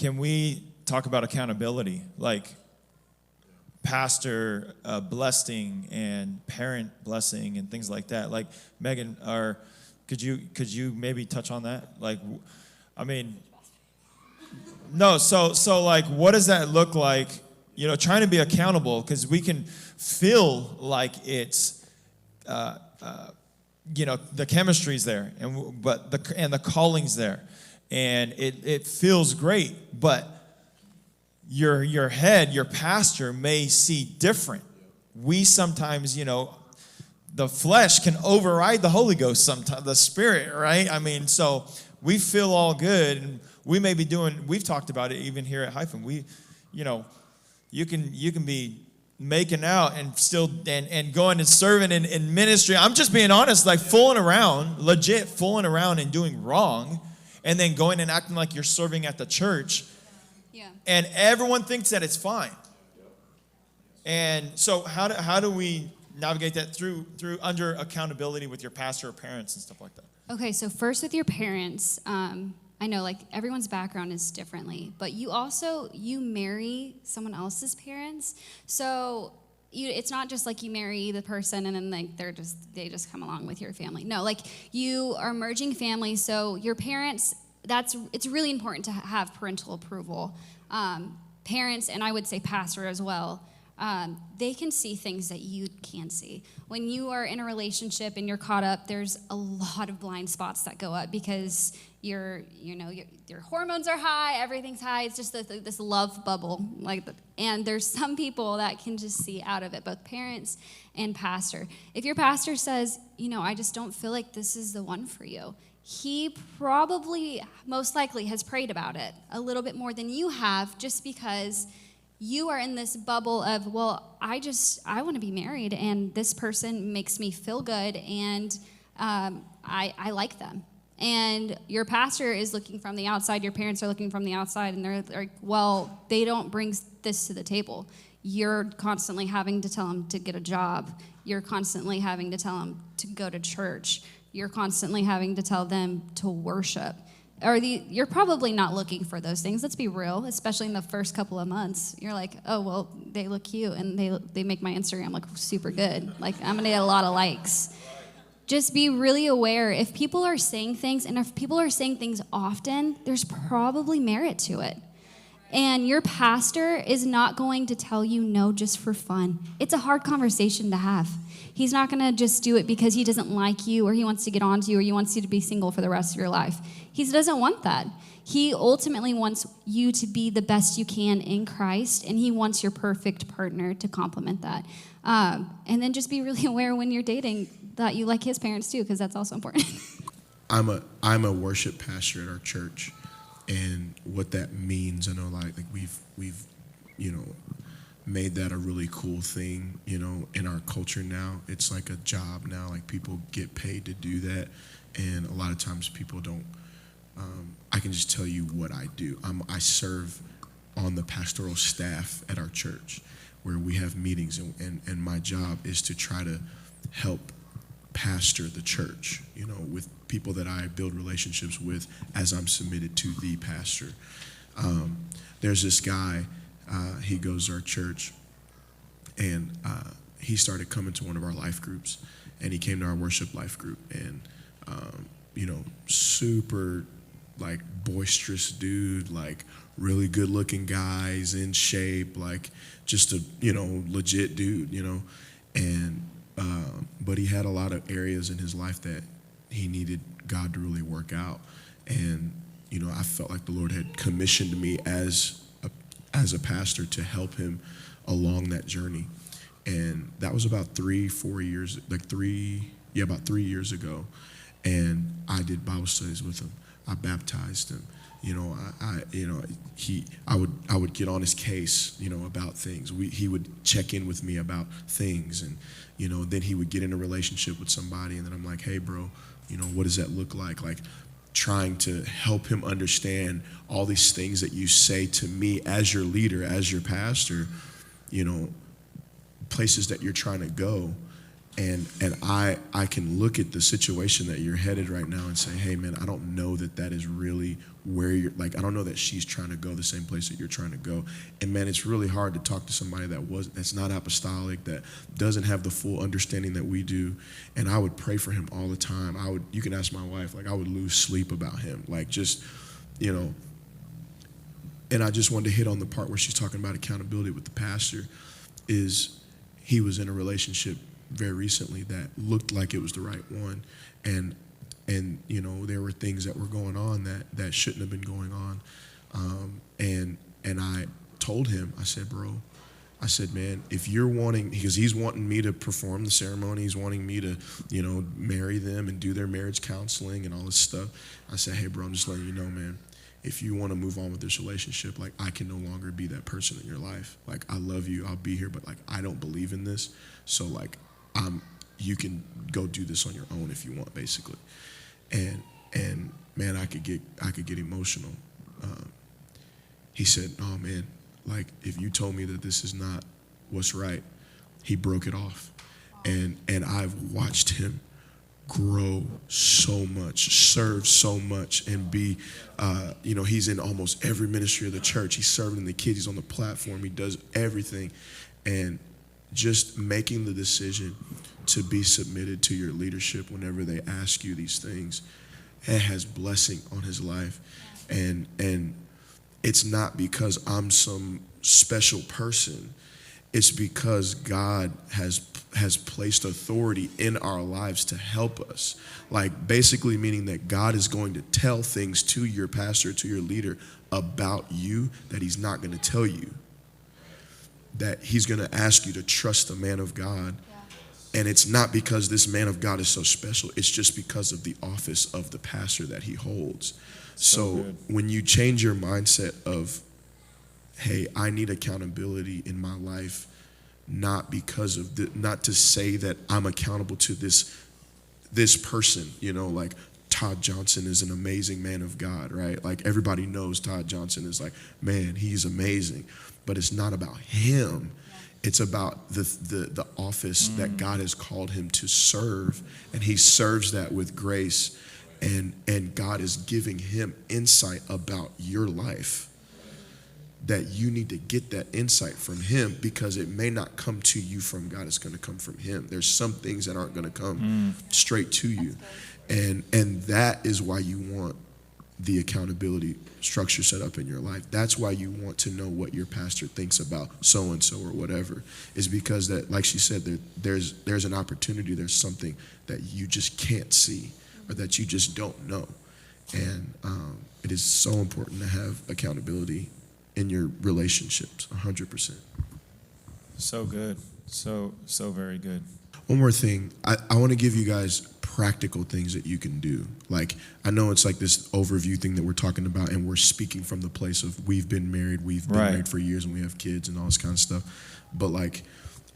can we talk about accountability? Like pastor blessing and parent blessing and things like that. Like Mehgan, could you maybe touch on that? Like, I mean, no. So like, what does that look like? You know, trying to be accountable, because we can feel like it's, you know, the chemistry's there, but the calling's there, and it feels great, but your head, your pastor may see different. We sometimes, you know, the flesh can override the Holy Ghost sometimes, the Spirit, right? I mean, so we feel all good, and we may be we've talked about it even here at Hyphen. You know, you can be making out and still and going and serving in ministry. I'm just being honest, like fooling around, legit fooling around and doing wrong, and then going and acting like you're serving at the church. Yeah. And everyone thinks that it's fine. And so how do we navigate that through under accountability with your pastor or parents and stuff like that? Okay, so first with your parents, I know like everyone's background is differently, but you marry someone else's parents. So it's not just like you marry the person and then like they just come along with your family. No, like you are merging families. So your parents, it's really important to have parental approval. Parents, and I would say pastor as well, they can see things that you can't see. When you are in a relationship and you're caught up, there's a lot of blind spots that go up because your hormones are high, everything's high. It's just this love bubble, and there's some people that can just see out of it, both parents and pastor. If your pastor says, I just don't feel like this is the one for you, he probably, most likely, has prayed about it a little bit more than you have, just because you are in this bubble of, well, I want to be married, and this person makes me feel good, and I like them. And your pastor is looking from the outside, your parents are looking from the outside, and they're like, well, they don't bring this to the table. You're constantly having to tell them to get a job. You're constantly having to tell them to go to church. You're constantly having to tell them to worship. You're probably not looking for those things. Let's be real, especially in the first couple of months. You're like, oh, well, they look cute, and they make my Instagram look super good. Like, I'm going to get a lot of likes. Just be really aware. If people are saying things, and if people are saying things often, there's probably merit to it. And your pastor is not going to tell you no just for fun. It's a hard conversation to have. He's not going to just do it because he doesn't like you, or he wants to get on to you, or he wants you to be single for the rest of your life. He doesn't want that. He ultimately wants you to be the best you can in Christ, and he wants your perfect partner to complement that. And then just be really aware when you're dating that you like his parents too, because that's also important. I'm a worship pastor at our church, and what that means, I know like we've made that a really cool thing, in our culture now. It's like a job now, like people get paid to do that, and a lot of times people don't. I can just tell you what I do. I serve on the pastoral staff at our church, where we have meetings, and my job is to try to help pastor the church, with people that I build relationships with as I'm submitted to the pastor. There's this guy, he goes to our church, and he started coming to one of our life groups, and he came to our worship life group, and super like boisterous dude, like really good looking guys, in shape, like just a legit dude, and but he had a lot of areas in his life that he needed God to really work out. And I felt like the Lord had commissioned me as a pastor to help him along that journey. And that was about 3 years ago. And I did Bible studies with him. I baptized him. I would get on his case, about things. He would check in with me about things, and then he would get in a relationship with somebody, and then I'm like, hey, bro, what does that look like? Like, trying to help him understand all these things that you say to me as your leader, as your pastor, places that you're trying to go. And I can look at the situation that you're headed right now and say, hey man, I don't know that is really where you're, like, I don't know that she's trying to go the same place that you're trying to go. And man, it's really hard to talk to somebody that's not apostolic, that doesn't have the full understanding that we do. And I would pray for him all the time. You can ask my wife, like I would lose sleep about him, like just, you know. And I just wanted to hit on the part where she's talking about accountability with the pastor. Is he was in a relationship very recently that looked like it was the right one, and you know, there were things that were going on that shouldn't have been going on, and I told him, I said, bro, I said, man, if you're wanting, because he's wanting me to perform the ceremony, he's wanting me to, you know, marry them and do their marriage counseling and all this stuff. I said, hey bro, I'm just letting you know, man, if you want to move on with this relationship, like I can no longer be that person in your life. Like I love you, I'll be here, but like I don't believe in this. So like you can go do this on your own if you want, basically. And man, I could get emotional. He said, oh man, like if you told me that this is not what's right, he broke it off. And I've watched him grow so much, serve so much, and be, you know, he's in almost every ministry of the church. He's serving the kids, he's on the platform, he does everything. And just making the decision to be submitted to your leadership whenever they ask you these things, it has blessing on his life. And it's not because I'm some special person. It's because God has placed authority in our lives to help us. Like basically meaning that God is going to tell things to your pastor, to your leader about you that he's not going to tell you. That he's going to ask you to trust the man of God. And it's not because this man of God is so special. It's just because of the office of the pastor that he holds. So when you change your mindset of, hey, I need accountability in my life, not because of not to say that I'm accountable to this person, you know, like Todd Johnson is an amazing man of God, right? Like everybody knows Todd Johnson is like, man, he's amazing. But it's not about him. It's about the office that God has called him to serve, and he serves that with grace, and God is giving him insight about your life, that you need to get that insight from him, because it may not come to you from God, it's going to come from him. There's some things that aren't going to come straight to you, and that is why you want the accountability structure set up in your life. That's why you want to know what your pastor thinks about so-and-so or whatever, is because that, like she said, there's an opportunity, there's something that you just can't see or that you just don't know. And it is so important to have accountability in your relationships, 100%. So good. So very good. One more thing. I want to give you guys practical things that you can do. Like, I know it's like this overview thing that we're talking about, and we're speaking from the place of we've been married married for years, and we have kids and all this kind of stuff. But like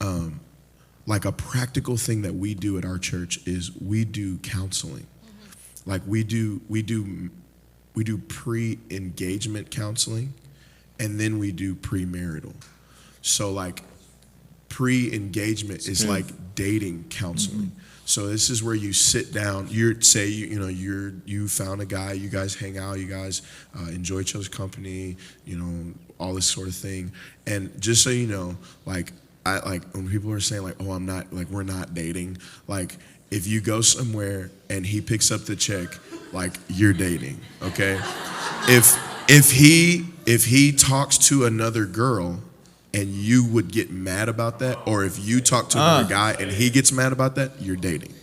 a practical thing that we do at our church is we do counseling. Like we do pre-engagement counseling, and then we do premarital. So like pre-engagement is like dating counseling. So this is where you sit down. You found a guy. You guys hang out. You guys enjoy each other's company. You know, all this sort of thing. And just so you know, like when people are saying like, oh, I'm not, like we're not dating. Like if you go somewhere and he picks up the check, like you're dating. Okay. If he talks to another girl and you would get mad about that, or if you talk to another guy and he gets mad about that, you're dating.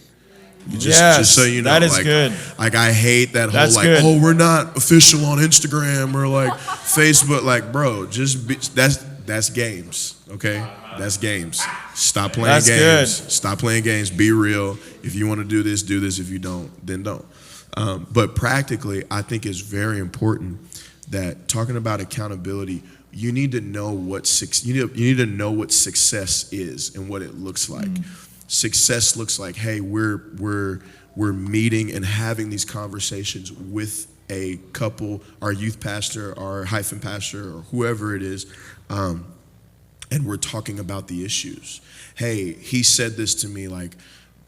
Just so you know, that is like, good. Like I hate that That's whole good. oh, we're not official on Instagram or like Facebook. Like, bro, that's games, okay? That's games. Stop playing That's games. good. Stop playing games. Be real. If you want to do this, do this. If you don't, then don't. But practically, I think it's very important that talking about accountability, you need to know what you need to know what success is and what it looks like. Success looks like, hey, we're meeting and having these conversations with a couple, our youth pastor, our hyphen pastor, or whoever it is, and we're talking about the issues. Hey, he said this to me, like,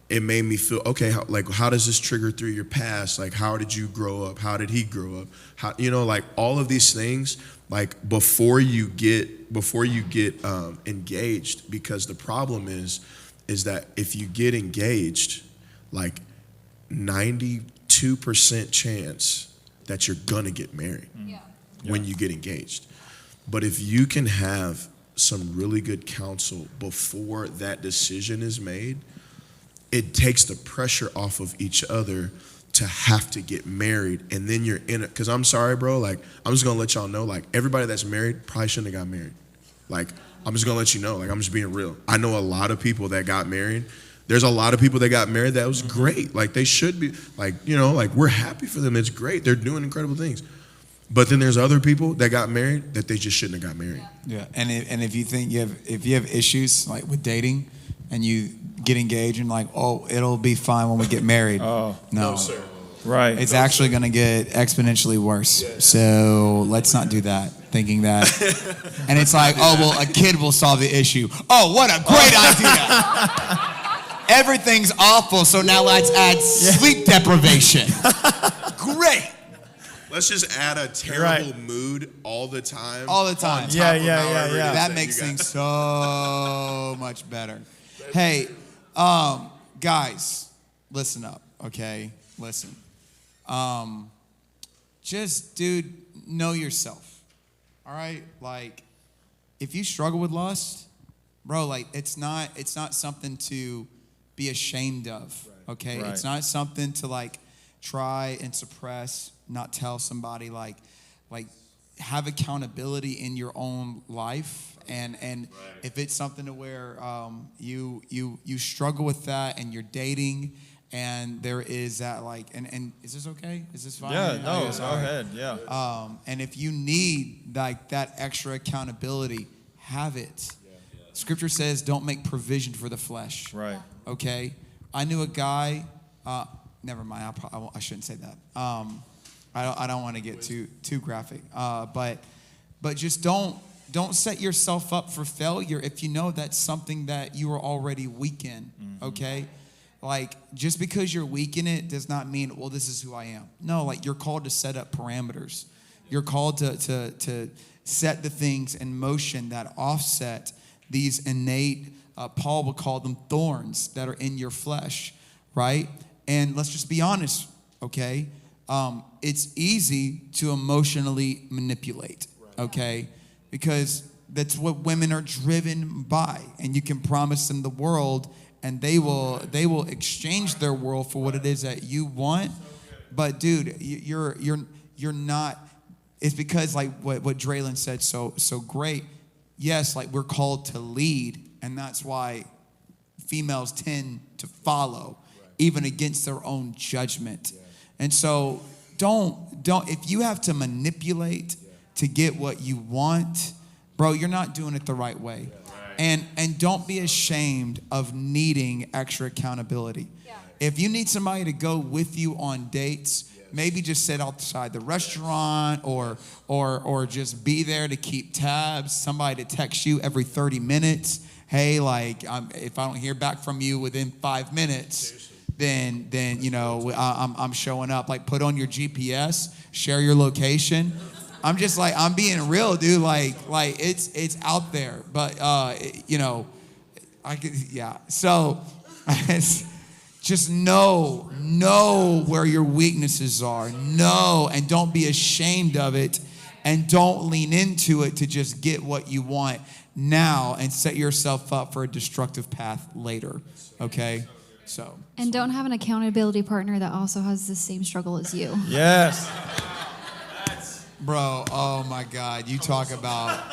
it made me feel, okay, how does this trigger through your past? Like, how did you grow up? How did he grow up? How, like all of these things, like before you get engaged, because the problem is that if you get engaged, like 92% chance that you're gonna get married when you get engaged. But if you can have some really good counsel before that decision is made, it takes the pressure off of each other to have to get married. And then you're in it. Because I'm sorry, bro, like, I'm just going to let y'all know, like, everybody that's married probably shouldn't have got married. Like, I'm just going to let you know, like, I'm just being real. I know a lot of people that got married. There's a lot of people that got married that was great. Like, they should be, like, like, we're happy for them. It's great. They're doing incredible things. But then there's other people that got married that they just shouldn't have got married. Yeah, and if you think if you have issues like with dating, and you get engaged and like, oh, it'll be fine when we get married. Oh, No, sir. right. It's actually going to get exponentially worse. Yeah. So let's not do that, thinking that. And it's like, oh, well, a kid will solve the issue. Oh, what a great idea. Everything's awful, so now let's add sleep deprivation. Great. Let's just add a terrible mood all the time. All the time. Yeah. That makes things so much better. Hey, guys, listen up, okay? Listen. Just, dude, know yourself, all right? Like, if you struggle with lust, bro, like, it's not something to be ashamed of, okay? Right. It's not something to, like, try and suppress, not tell somebody, like have accountability in your own life. And if it's something to where you struggle with that and you're dating and there is that like and is this okay? Is this fine? Yeah, no, Okay, go ahead. Yeah. And if you need like that extra accountability, have it. Scripture says don't make provision for the flesh. Right. Okay? I knew a guy, never mind, I shouldn't say that. I don't want to get too graphic. But just don't set yourself up for failure if you know that's something that you are already weak in, okay? Like, just because you're weak in it does not mean, well, this is who I am. No, like, you're called to set up parameters. You're called to set the things in motion that offset these innate, Paul would call them thorns that are in your flesh, right? And let's just be honest, okay? It's easy to emotionally manipulate, okay? Because that's what women are driven by, and you can promise them the world, and they will exchange their world for what it is that you want. But dude, you're not. It's because like what Draylin said so great. Yes, like we're called to lead, and that's why females tend to follow, even against their own judgment. And so don't if you have to manipulate to get what you want, bro, you're not doing it the right way. And don't be ashamed of needing extra accountability. If you need somebody to go with you on dates, maybe just sit outside the restaurant or just be there to keep tabs, somebody to text you every 30 minutes. Hey, like if I don't hear back from you within 5 minutes, then you know I'm showing up. Like put on your GPS, share your location. I'm just like I'm being real, dude. Like it's out there, but you know, I could So just know where your weaknesses are. Know and don't be ashamed of it, and don't lean into it to just get what you want now and set yourself up for a destructive path later. Okay. So. And don't have an accountability partner that also has the same struggle as you. Yes. Bro, oh my God. You talk about,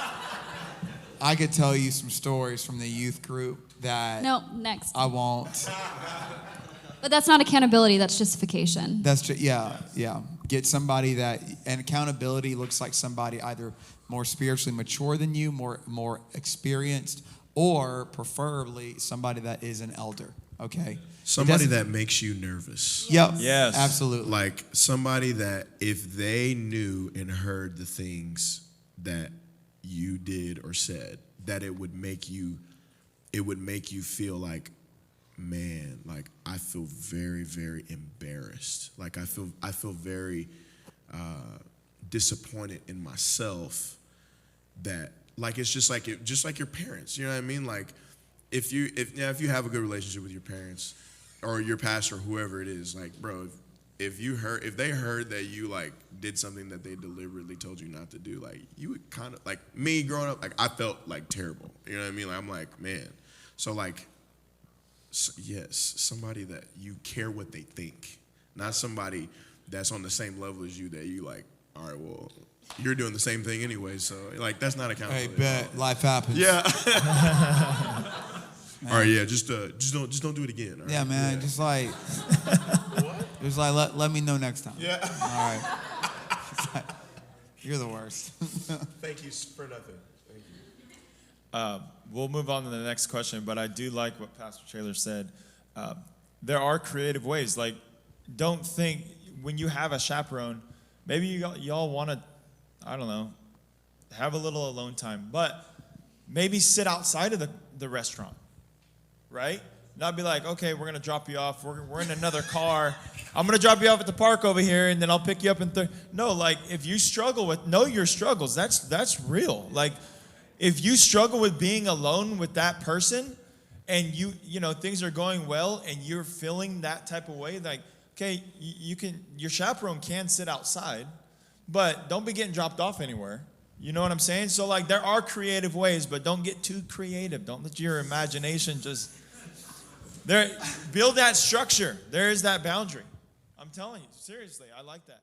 I could tell you some stories from the youth group that. No, next. I won't. But that's not accountability, that's justification. That's just, yeah. Get somebody that, and accountability looks like somebody either more spiritually mature than you, more experienced, or preferably somebody that is an elder. Okay. Somebody that makes you nervous. Yep. Yes. Absolutely. Like somebody that if they knew and heard the things that you did or said, that it would make you feel like, man, like I feel very, very embarrassed. Like I feel very disappointed in myself, that like it's just like your parents, you know what I mean? Like if you have a good relationship with your parents or your pastor or whoever it is, like bro, if they heard that you like did something that they deliberately told you not to do, like you would kind of, like me growing up, like I felt like terrible, you know what I mean? Like I'm like, man, so like yes, somebody that you care what they think, not somebody that's on the same level as you that you like, all right, well, you're doing the same thing anyway, so like that's not accountability. Hey, bet life happens. Yeah. All right, yeah, just don't do it again. All right? Yeah, man, yeah. just like, just like let me know next time. Yeah. All right. Like, you're the worst. Thank you for nothing. Thank you. We'll move on to the next question, but I do like what Pastor Taylor said. There are creative ways. Like, don't think when you have a chaperone, maybe y'all want to, I don't know, have a little alone time, but maybe sit outside of the restaurant, right? Not be like, okay, we're going to drop you off. We're in another car. I'm going to drop you off at the park over here, and then I'll pick you up in No, like, if you struggle with, know your struggles. That's real. Like, if you struggle with being alone with that person, and you know, things are going well, and you're feeling that type of way, like, okay, your chaperone can sit outside, but don't be getting dropped off anywhere. You know what I'm saying? So, like, there are creative ways, but don't get too creative. Don't let your imagination just... build that structure. There is that boundary. I'm telling you, seriously, I like that.